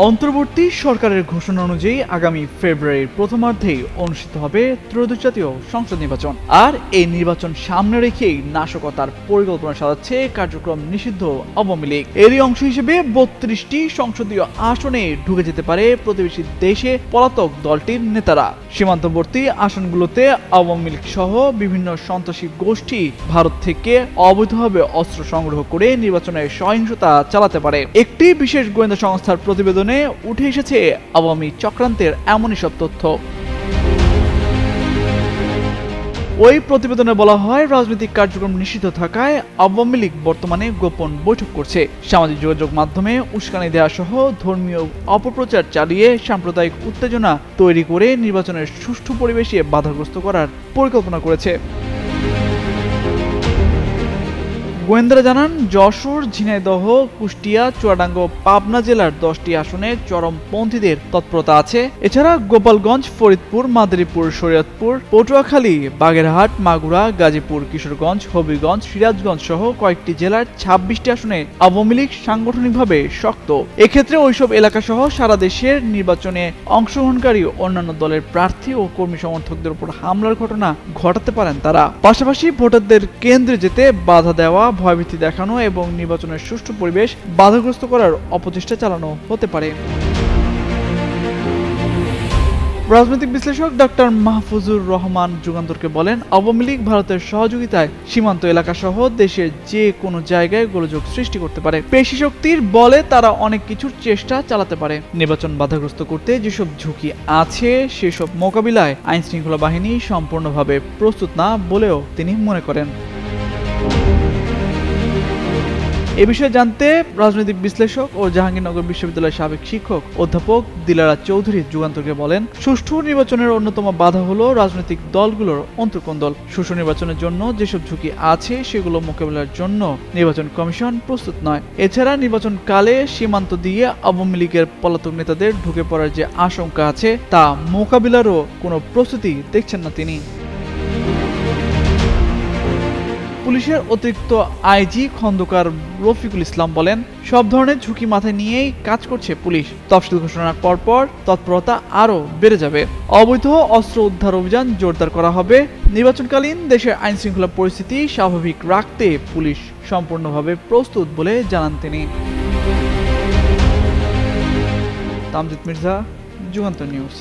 অন্তর্বর্তী সরকারের ঘোষণা অনুযায়ী আগামী ফেব্রুয়ারির প্রথমার্ধেই অনুষ্ঠিত হবে ত্রয়োদশ জাতীয় সংসদ নির্বাচন। আর এই নির্বাচন সামনে রেখেই নাশকতার পরিকল্পনা সাজাচ্ছে কার্যক্রম নিষিদ্ধ আওয়ামী লীগ। এরই অংশ হিসেবে ৩২টি সংসদীয় আসনে ঢুকে যেতে পারে প্রতিবেশী দেশে পলাতক দলটির নেতারা। সীমান্তবর্তী আসনগুলোতে আওয়ামী লীগ সহ বিভিন্ন সন্ত্রাসী গোষ্ঠী ভারত থেকে অবৈধভাবে অস্ত্র সংগ্রহ করে নির্বাচনে সহিংসতা চালাতে পারে। একটি বিশেষ গোয়েন্দা সংস্থার প্রতিবেদনে উঠে এসেছে আওয়ামী চক্রান্তের এমনই সব তথ্য। ওই প্রতিবেদনে বলা হয়, রাজনৈতিক কার্যক্রম নিষিদ্ধ থাকায় আওয়ামী লীগ বর্তমানে গোপন বৈঠক করছে, সামাজিক যোগাযোগ মাধ্যমে উস্কানি দেওয়া সহ ধর্মীয় অপপ্রচার চালিয়ে সাম্প্রদায়িক উত্তেজনা তৈরি করে নির্বাচনের সুষ্ঠু পরিবেশে বাধাগ্রস্ত করার পরিকল্পনা করেছে। গোয়েন্দারা জানান, যশোর, ঝিনাইদহ, কুষ্টিয়া, চুয়াডাঙ্গা, পাবনা জেলার 10টি আসনে চরমপন্থীদের তৎপরতা আছে। এছাড়া গোপালগঞ্জ, ফরিদপুর, মাদারীপুর, শরীয়তপুর, পটুয়াখালী, বাগেরহাট, মাগুরা, গাজীপুর, কিশোরগঞ্জ, হবিগঞ্জ, সিরাজগঞ্জ সহ কয়েকটি জেলার 26টি আসনে আওয়ামী লীগ সাংগঠনিকভাবে শক্ত। এক্ষেত্রে ওইসব এলাকা সহ সারা দেশের নির্বাচনে অংশগ্রহণকারী অন্যান্য দলের প্রার্থী ও কর্মী সমর্থকদের উপর হামলার ঘটনা ঘটাতে পারেন তারা। পাশাপাশি ভোটারদের কেন্দ্রে যেতে বাধা দেওয়া, ভয়ভীতি দেখানো এবং নির্বাচনের সুষ্ঠু পরিবেশ বাধাগ্রস্ত করার অপচেষ্টা চালানো হতে পারে। রাজনৈতিক বিশ্লেষক ডক্টর মাহফুজুর রহমান যুগান্তরকে বলেন, আওয়ামী লীগ ভারতের সহযোগিতায় সীমান্ত এলাকা সহ দেশের যে কোনো জায়গায় গোলযোগ সৃষ্টি করতে পারে। পেশি শক্তির বলে তারা অনেক কিছুর চেষ্টা চালাতে পারে। নির্বাচন বাধাগ্রস্ত করতে যেসব ঝুঁকি আছে সেসব মোকাবিলায় আইন শৃঙ্খলা বাহিনী সম্পূর্ণভাবে প্রস্তুত না বলেও তিনি মনে করেন। এ বিষয়ে জানতে রাজনৈতিক বিশ্লেষক ও জাহাঙ্গীরনগর বিশ্ববিদ্যালয়ের সাবেক শিক্ষক অধ্যাপক দিলারা চৌধুরী যুগান্তরকে বলেন, সুষ্ঠু নির্বাচনের অন্যতম বাধা হলো রাজনৈতিক দলগুলোর অন্তর্কোন্দল। সুষ্ঠু নির্বাচনের জন্য যেসব ঝুঁকি আছে সেগুলো মোকাবিলার জন্য নির্বাচন কমিশন প্রস্তুত নয়। এছাড়া নির্বাচনকালে সীমান্ত দিয়ে আওয়ামী লীগের পলাতক নেতাদের ঢুকে পড়ার যে আশঙ্কা আছে তা মোকাবিলারও কোনো প্রস্তুতি দেখছেন না তিনি। পুলিশের অতিরিক্ত আইজি খন্দকার রফিকুল ইসলাম বলেন, সব ধরনের ঝুঁকি মাথায় নিয়েই কাজ করছে পুলিশ। তফসিল ঘোষণার পরপর তৎপরতা আরও বেড়ে যাবে। অবৈধ অস্ত্র উদ্ধার অভিযান জোরদার করা হবে। নির্বাচনকালীন দেশের আইন শৃঙ্খলা পরিস্থিতি স্বাভাবিক রাখতে পুলিশ সম্পূর্ণভাবে প্রস্তুত বলে জানান তিনি। তামজিদ মির্জা, যুগান্তর নিউজ।